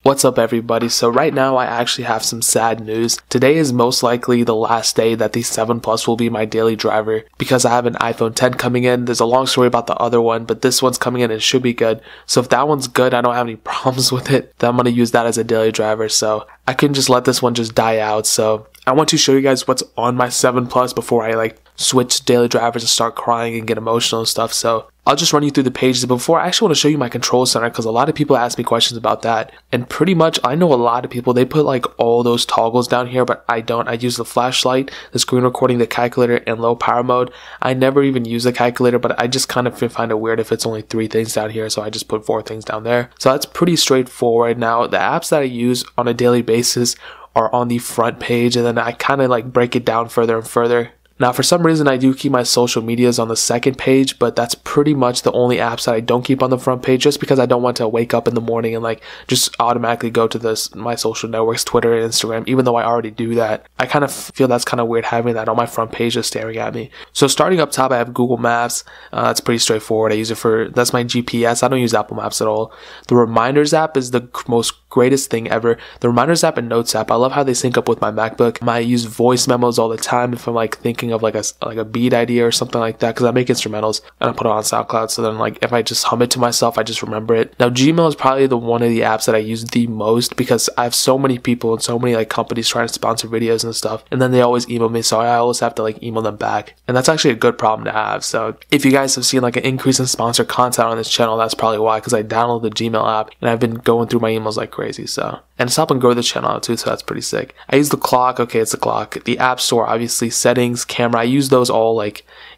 What's up everybody? So right now I actually have some sad news. Today is most likely the last day that the 7 Plus will be my daily driver because I have an iPhone 10 coming in. There's a long story about the other one, but this one's coming in and it should be good. So if that one's good, I don't have any problems with it, then I'm going to use that as a daily driver. So I couldn't just let this one just die out. So I want to show you guys what's on my 7 Plus before I switch to daily drivers and start crying and get emotional and stuff. So I'll just run you through the pages. Before, I actually want to show you my control center because a lot of people ask me questions about that. And pretty much, I know a lot of people, they put all those toggles down here, but I don't. I use the flashlight, the screen recording, the calculator, and low power mode. I never even use the calculator, but I just kind of find it weird if it's only 3 things down here, so I just put 4 things down there. So that's pretty straightforward. Now, the apps that I use on a daily basis are on the front page, and then I kind of break it down further and further. Now, for some reason, I do keep my social medias on the second page, but that's pretty much the only apps that I don't keep on the front page just because I don't want to wake up in the morning and just automatically go to my social networks, Twitter and Instagram, even though I already do that. I kind of feel that's kind of weird having that on my front page just staring at me. So starting up top, I have Google Maps. That's pretty straightforward. I use it that's my GPS. I don't use Apple Maps at all. The Reminders app is the most greatest thing ever. The Reminders app and Notes app, I love how they sync up with my MacBook. I use voice memos all the time if I'm thinking of a beat idea or something like that, because I make instrumentals and I put it on SoundCloud, so then if I just hum it to myself, I just remember it. Now Gmail is probably one of the apps that I use the most because I have so many people and so many companies trying to sponsor videos and stuff, and then they always email me, so I always have to email them back, and that's actually a good problem to have. So if you guys have seen an increase in sponsored content on this channel, that's probably why, because I downloaded the Gmail app and I've been going through my emails like crazy. So, and it's helping grow the channel out too, so that's pretty sick. I use the clock. Okay, it's the clock. The app store, obviously, settings, camera. I use those all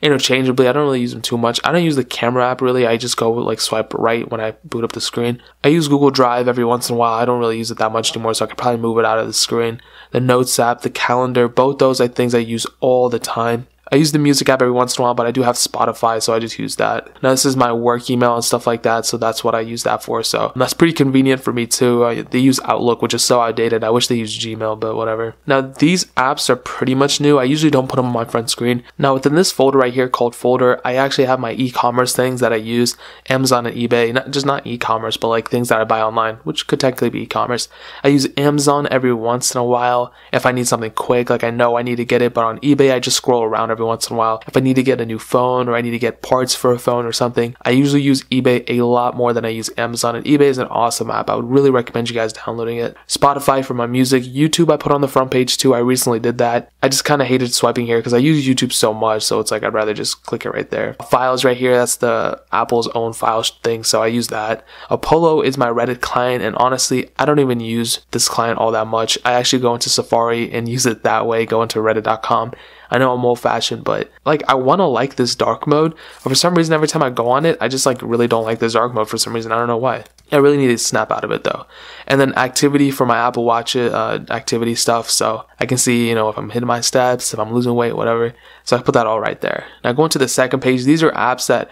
interchangeably. I don't really use them too much. I don't use the camera app really. I just go swipe right when I boot up the screen. I use Google Drive every once in a while. I don't really use it that much anymore, so I could probably move it out of the screen. The Notes app, the calendar, both those are things I use all the time. I use the music app every once in a while, but I do have Spotify, so I just use that. Now this is my work email and stuff like that, so that's what I use that for. So that's pretty convenient for me too. They use Outlook, which is so outdated. I wish they used Gmail, but whatever. Now these apps are pretty much new. I usually don't put them on my front screen. Now within this folder right here called folder, I actually have my e-commerce things that I use, Amazon and eBay. Not e-commerce, but things that I buy online, which could technically be e-commerce. I use Amazon every once in a while if I need something quick, I know I need to get it, but on eBay I just scroll around every once in a while. If I need to get a new phone or I need to get parts for a phone or something, I usually use eBay a lot more than I use Amazon, and eBay is an awesome app. I would really recommend you guys downloading it. Spotify for my music. YouTube I put on the front page too. I recently did that. I just kind of hated swiping here because I use YouTube so much, so it's I'd rather just click it right there. Files right here, that's the Apple's own files thing, so I use that. Apollo is my Reddit client, and honestly, I don't even use this client all that much. I actually go into Safari and use it that way, go into reddit.com. I know I'm old fashioned, but I want to this dark mode, but for some reason every time I go on it, I just really don't like this dark mode for some reason. I don't know why. I really need to snap out of it though. And then activity for my Apple Watch, activity stuff, so I can see if I'm hitting my steps, if I'm losing weight, whatever. So I put that all right there. Now going to the second page, these are apps that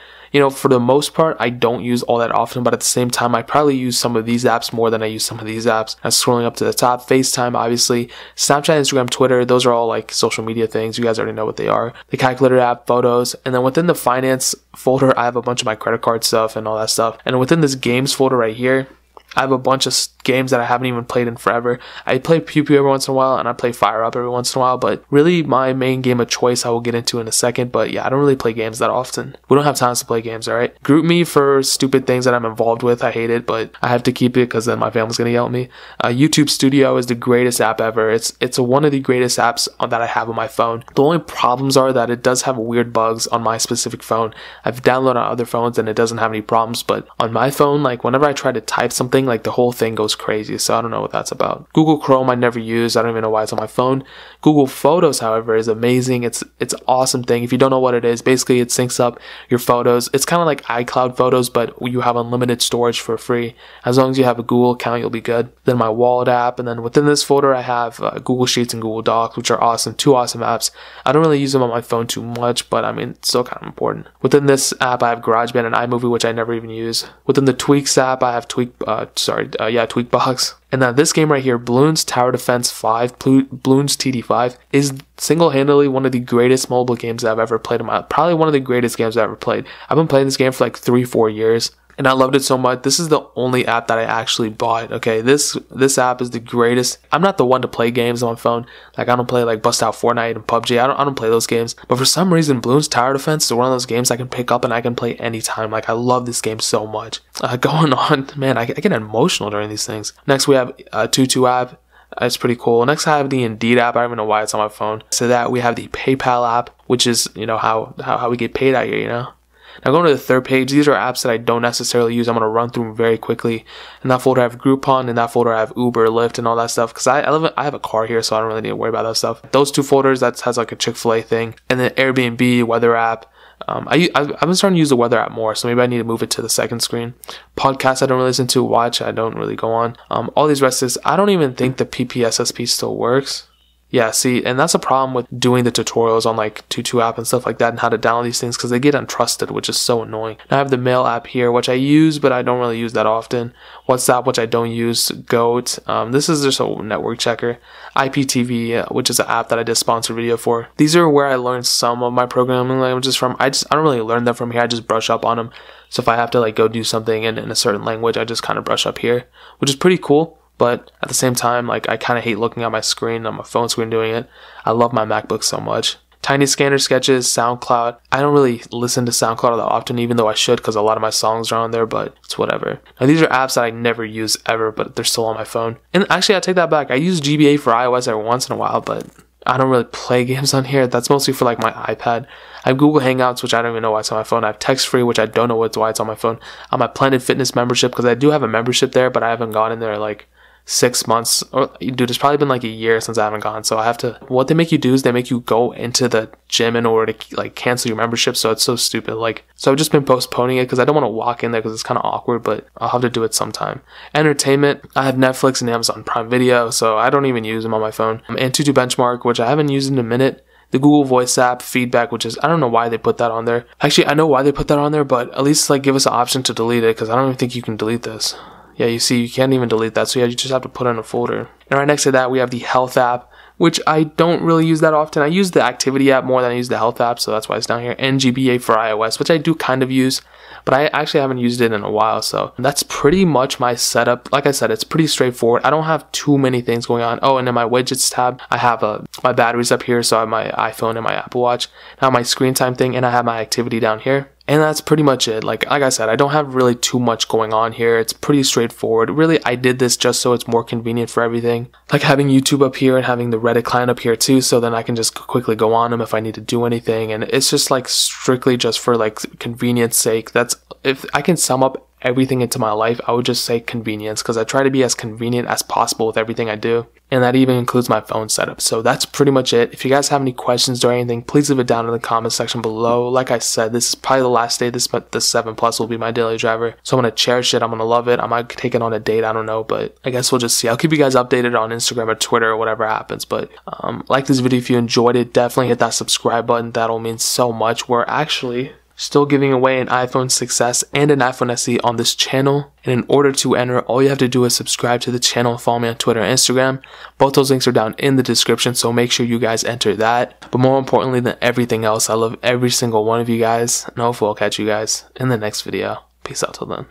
for the most part, I don't use all that often, but at the same time, I probably use some of these apps more than I use some of these apps. I'm scrolling up to the top, FaceTime, obviously, Snapchat, Instagram, Twitter, those are all social media things. You guys already know what they are. The calculator app, photos, and then within the finance folder, I have a bunch of my credit card stuff and all that stuff. And within this games folder right here, I have a bunch of games that I haven't even played in forever. I play Pew Pew every once in a while, and I play Fire Up every once in a while, but really my main game of choice I will get into in a second, but yeah, I don't really play games that often. We don't have time to play games, alright? Group me for stupid things that I'm involved with. I hate it, but I have to keep it because then my family's gonna yell at me. YouTube Studio is the greatest app ever. It's one of the greatest apps that I have on my phone. The only problems are that it does have weird bugs on my specific phone. I've downloaded on other phones and it doesn't have any problems, but on my phone, whenever I try to type something, the whole thing goes crazy, so I don't know what that's about. Google Chrome I never use. I don't even know why it's on my phone. Google Photos, however, is amazing. It's an awesome thing. If you don't know what it is, basically it syncs up your photos. It's kind of like iCloud Photos, but you have unlimited storage for free. As long as you have a Google account, you'll be good. Then my Wallet app, and then within this folder I have Google Sheets and Google Docs, which are awesome. 2 awesome apps. I don't really use them on my phone too much, but it's still kind of important. Within this app I have GarageBand and iMovie, which I never even use. Within the Tweaks app I have Tweakbox. And now this game right here, Bloons Tower Defense 5, Bloons TD5, is single-handedly one of the greatest mobile games I've ever played. Probably one of the greatest games I've ever played. I've been playing this game for 3-4 years. and I loved it so much. This is the only app that I actually bought. Okay, this app is the greatest. I'm not the one to play games on my phone. Like, I don't play like bust out Fortnite and PUBG. I don't play those games. But for some reason, Bloons Tower Defense is one of those games I can pick up and I can play anytime. Like, I love this game so much. Going on, man, I get emotional during these things. Next, we have a Tutu app. It's pretty cool. Next, I have the Indeed app. I don't even know why it's on my phone. So that we have the PayPal app, which is, you know, how we get paid out here, you know. Now, going to the third page, these are apps that I don't necessarily use. I'm going to run through them very quickly. In that folder, I have Groupon. In that folder, I have Uber, Lyft, and all that stuff. Because I have a car here, so I don't really need to worry about that stuff. Those two folders, that has like a Chick-fil-A thing. And then Airbnb, weather app. I've been starting to use the weather app more, so maybe I need to move it to the second screen. Podcasts I don't really listen to, watch, I don't really go on. All these rest is, I don't even think the PPSSP still works. Yeah, see, and that's a problem with doing the tutorials on like Tutu app and stuff like that and how to download these things because they get untrusted, which is so annoying. Now I have the mail app here, which I use, but I don't really use that often. WhatsApp, which I don't use. Goat. This is just a network checker. IPTV, which is an app that I did sponsored video for. These are where I learned some of my programming languages from. I don't really learn them from here. I just brush up on them. So if I have to like go do something in a certain language, I just kind of brush up here, which is pretty cool. But at the same time, like, I kind of hate looking at my screen, on my phone screen doing it. I love my MacBook so much. Tiny Scanner, Sketches, SoundCloud. I don't really listen to SoundCloud that often, even though I should, because a lot of my songs are on there, but it's whatever. Now, these are apps that I never use ever, but they're still on my phone. And actually, I take that back. I use GBA for iOS every once in a while, but I don't really play games on here. That's mostly for, like, my iPad. I have Google Hangouts, which I don't even know why it's on my phone. I have Text Free, which I don't know why it's on my phone. I have my Planet Fitness membership, because I do have a membership there, but I haven't gone in there, like, 6 months, or dude, it's probably been like a year since I haven't gone. So I have to, what they make you do is they make you go into the gym in order to like cancel your membership. So it's so stupid. Like, so I've just been postponing it because I don't want to walk in there because it's kind of awkward, but I'll have to do it sometime. Entertainment, I have Netflix and Amazon Prime Video, so I don't even use them on my phone. And Tutu Benchmark, which I haven't used in a minute. The Google Voice app, Feedback, which is, I don't know why they put that on there. Actually, I know why they put that on there, but at least like give us an option to delete it because I don't even think you can delete this. Yeah, you see, you can't even delete that, so yeah, you just have to put it in a folder. And right next to that, we have the Health app, which I don't really use that often. I use the Activity app more than I use the Health app, so that's why it's down here. And GBA for iOS, which I do kind of use, but I actually haven't used it in a while, so that's pretty much my setup. Like I said, it's pretty straightforward. I don't have too many things going on. Oh, and in my Widgets tab, I have my batteries up here, so I have my iPhone and my Apple Watch. Now my screen time thing, and I have my activity down here. And that's pretty much it. Like I said, I don't have really too much going on here. It's pretty straightforward. Really, I did this just so it's more convenient for everything. Like having YouTube up here and having the Reddit client up here too, so then I can just quickly go on them if I need to do anything. And it's just like strictly just for like convenience sake. That's, if I can sum up everything into my life, I would just say convenience, because I try to be as convenient as possible with everything I do. And that even includes my phone setup. So that's pretty much it. If you guys have any questions or anything, please leave it down in the comment section below. Like I said, this is probably the last day. The 7 Plus will be my daily driver. So I'm going to cherish it. I'm going to love it. I might take it on a date. I don't know, but I guess we'll just see. I'll keep you guys updated on Instagram or Twitter or whatever happens. But like this video if you enjoyed it. Definitely hit that subscribe button. That'll mean so much. We're actually still giving away an iPhone 6s and an iPhone SE on this channel. And in order to enter, all you have to do is subscribe to the channel, follow me on Twitter and Instagram. Both those links are down in the description, so make sure you guys enter that. But more importantly than everything else, I love every single one of you guys, and hopefully I'll catch you guys in the next video. Peace out till then.